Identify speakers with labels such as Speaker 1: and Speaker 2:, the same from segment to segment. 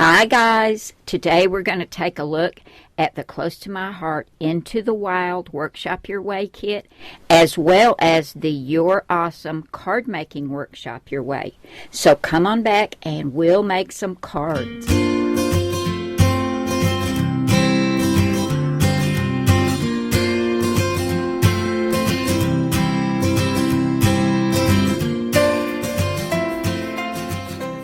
Speaker 1: Hi guys, today we're going to take a look at the Close to My Heart Into the Wild Workshop Your Way kit, as well as the Your Awesome Card Making Workshop Your Way. So come on back and we'll make some cards.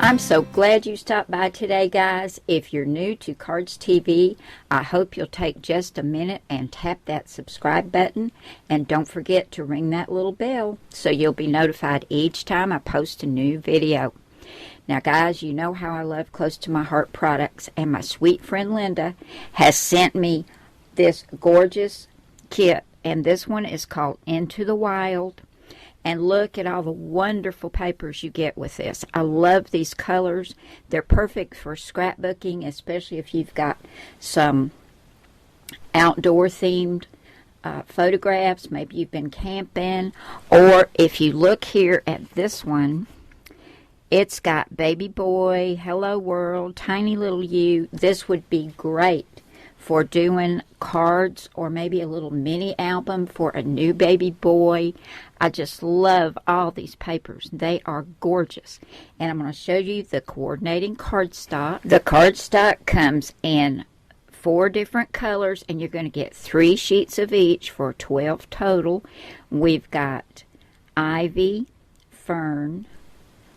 Speaker 1: I'm so glad you stopped by today, guys. If you're new to Cardz TV, I hope you'll take just a minute and tap that subscribe button. And don't forget to ring that little bell so you'll be notified each time I post a new video. Now, guys, you know how I love Close to My Heart products, and my sweet friend Linda has sent me this gorgeous kit, and this one is called Into the Wild. And look at all the wonderful papers you get with this. I love these colors. They're perfect for scrapbooking, especially if you've got some outdoor themed photographs. Maybe you've been camping. Or if you look here at this one, it's got Baby Boy, Hello World, Tiny Little You. This would be great for doing cards or maybe a little mini album for a new baby boy. I just love all these papers. They are gorgeous. And I'm going to show you the coordinating cardstock. The cardstock comes in 4 different colors, and you're going to get 3 sheets of each for 12 total. We've got ivy, fern,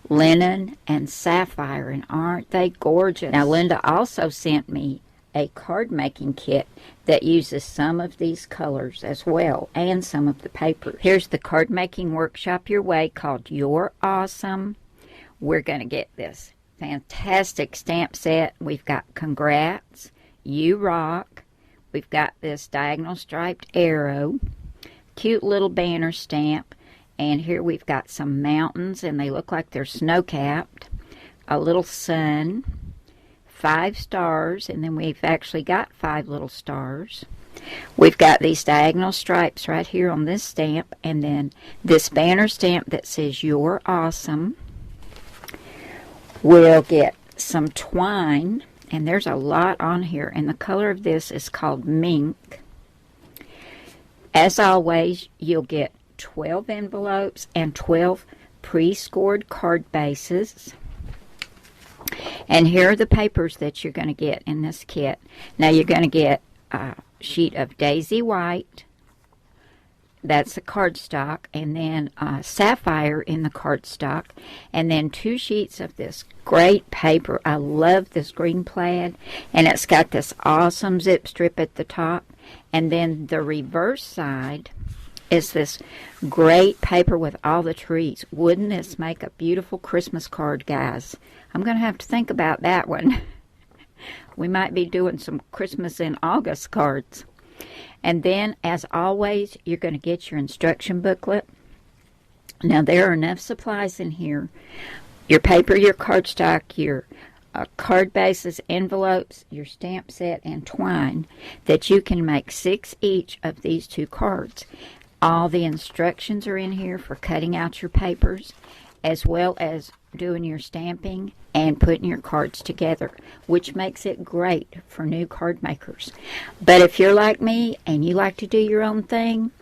Speaker 1: linen, and sapphire, and aren't they gorgeous? Now, Linda also sent me a card making kit that uses some of these colors as well, and some of the papers. Here's the card making workshop your way called You're Awesome. We're going to get this fantastic stamp set. We've got Congrats, You Rock. We've got this diagonal striped arrow, cute little banner stamp, and here we've got some mountains, and they look like they're snow-capped, a little sun, 5 stars, and then we've actually got 5 little stars. We've got these diagonal stripes right here on this stamp, and then this banner stamp that says You're Awesome. We'll get some twine, and there's a lot on here, and the color of this is called Mink. As always, you'll get 12 envelopes and 12 pre-scored card bases. And here are the papers that you're going to get in this kit. Now you're going to get a sheet of Daisy White. That's the cardstock. And then sapphire in the cardstock. And then 2 sheets of this great paper. I love this green plaid. And it's got this awesome zip strip at the top. And then the reverse side is this great paper with all the trees. Wouldn't this make a beautiful Christmas card, guys? I'm going to have to think about that one. We might be doing some Christmas in August cards. And then, as always, you're going to get your instruction booklet. Now, there are enough supplies in here. Your paper, your cardstock, your card bases, envelopes, your stamp set, and twine, that you can make 6 each of these 2 cards. All the instructions are in here for cutting out your papers, as well as doing your stamping and putting your cards together, which makes it great for new card makers. But if you're like me and you like to do your own thing,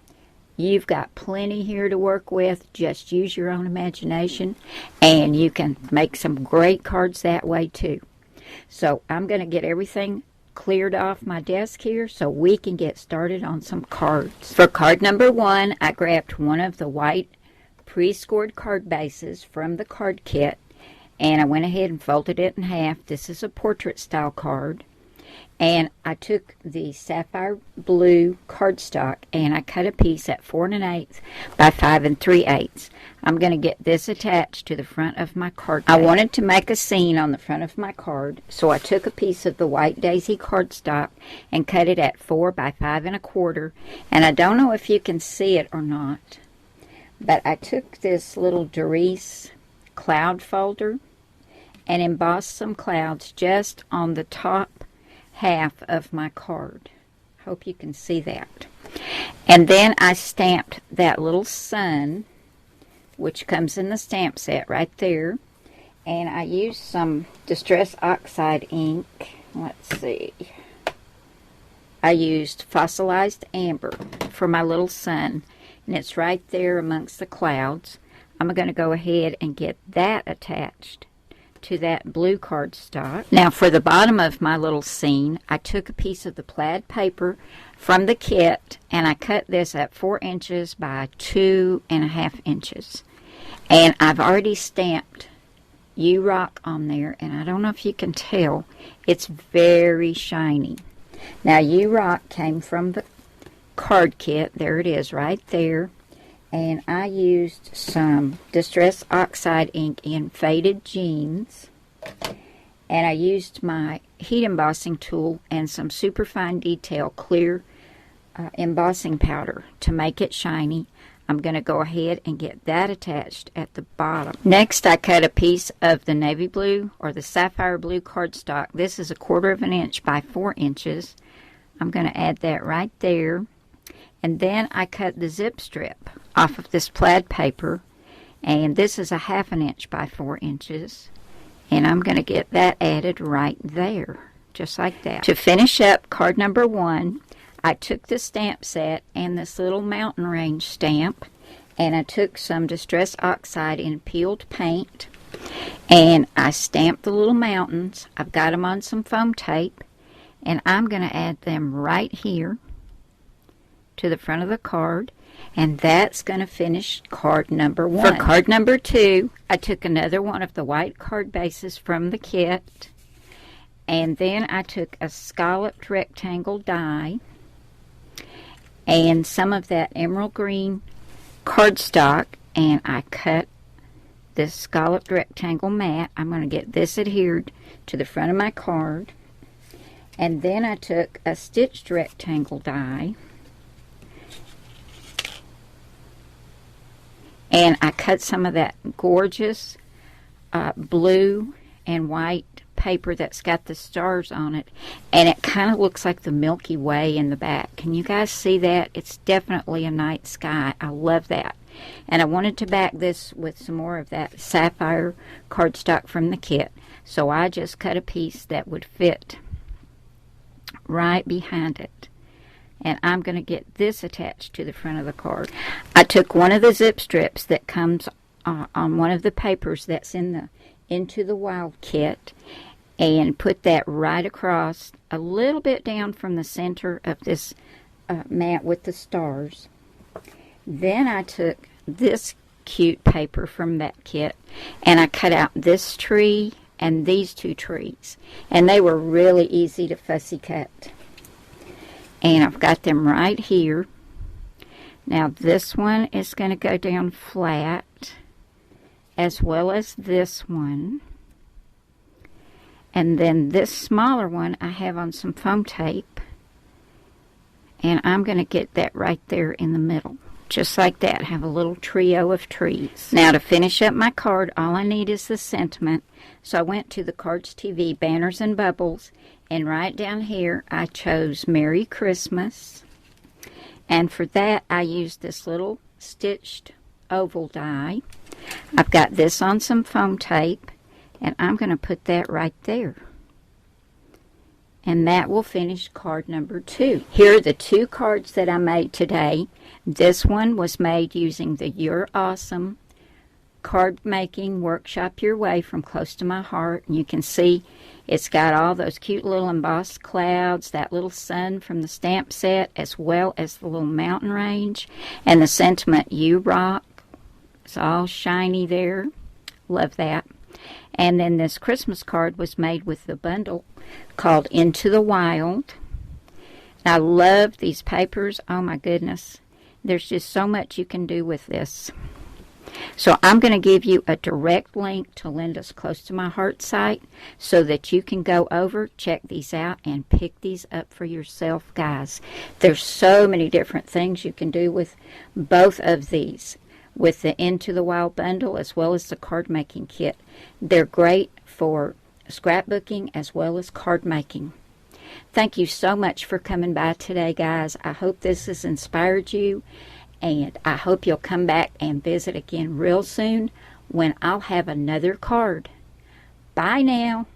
Speaker 1: you've got plenty here to work with. Just use your own imagination, and you can make some great cards that way too. So I'm going to get everything cleared off my desk here so we can get started on some cards. For card number 1, I grabbed one of the white pre-scored card bases from the card kit, and I went ahead and folded it in half. This is a portrait style card, and I took the sapphire blue cardstock and I cut a piece at 4 1/8 by 5 3/8. I'm going to get this attached to the front of my card. I wanted to make a scene on the front of my card, so I took a piece of the white daisy cardstock and cut it at 4 by 5 1/4. And I don't know if you can see it or not, but I took this little Doris cloud folder and embossed some clouds just on the top half of my card. Hope you can see that. And then I stamped that little sun, which comes in the stamp set right there. And I used some Distress Oxide ink. Let's see. I used Fossilized Amber for my little sun. And it's right there amongst the clouds. I'm going to go ahead and get that attached to that blue cardstock. Now for the bottom of my little scene, I took a piece of the plaid paper from the kit and I cut this at 4 inches by 2.5 inches. And I've already stamped You Rock on there, and I don't know if you can tell, it's very shiny. Now You Rock came from the card kit. There it is right there. And I used some Distress Oxide ink in Faded Jeans. And I used my heat embossing tool and some superfine detail clear embossing powder to make it shiny. I'm going to go ahead and get that attached at the bottom. Next, I cut a piece of the navy blue or the sapphire blue cardstock. This is 1/4 inch by 4 inches. I'm going to add that right there. And then I cut the zip strip off of this plaid paper, and this is 1/2 inch by 4 inches, and I'm going to get that added right there, just like that. To finish up card number 1, I took the stamp set and this little mountain range stamp, and I took some Distress Oxide in peeled paint, and I stamped the little mountains. I've got them on some foam tape, and I'm going to add them right here to the front of the card, and that's going to finish card number 1. For card number 2, I took another one of the white card bases from the kit, and then I took a scalloped rectangle die and some of that emerald green cardstock, and I cut this scalloped rectangle mat. I'm going to get this adhered to the front of my card, and then I took a stitched rectangle die and I cut some of that gorgeous blue and white paper that's got the stars on it, and it kind of looks like the Milky Way in the back. Can you guys see that? It's definitely a night sky. I love that. And I wanted to back this with some more of that sapphire cardstock from the kit, so I just cut a piece that would fit right behind it. And I'm going to get this attached to the front of the card. I took one of the zip strips that comes on one of the papers that's in the Into the Wild kit, and put that right across, a little bit down from the center of this mat with the stars. Then I took this cute paper from that kit, and I cut out this tree and these 2 trees, and they were really easy to fussy cut. And I've got them right here. Now this one is going to go down flat, as well as this one. And then this smaller one I have on some foam tape, and I'm going to get that right there in the middle, just like that. Have a little trio of trees. Now to finish up my card, all I need is the sentiment. So I went to the Cardz TV Banners and Bubbles, and right down here I chose Merry Christmas, and for that I used this little stitched oval die. I've got this on some foam tape, and I'm going to put that right there. And that will finish card number 2. Here are the 2 cards that I made today. This one was made using the You're Awesome Card Making Workshop Your Way from Close to My Heart. And you can see it's got all those cute little embossed clouds, that little sun from the stamp set, as well as the little mountain range. And the sentiment, You Rock. It's all shiny there. Love that. And then this Christmas card was made with the bundle called Into the Wild. I love these papers. Oh my goodness. There's just so much you can do with this. So I'm going to give you a direct link to Linda's Close to My Heart site so that you can go over, check these out, and pick these up for yourself, guys. There's so many different things you can do with both of these, with the Into the Wild bundle as well as the card making kit. They're great for scrapbooking as well as card making. Thank you so much for coming by today, guys. I hope this has inspired you, and I hope you'll come back and visit again real soon when I'll have another card Bye now.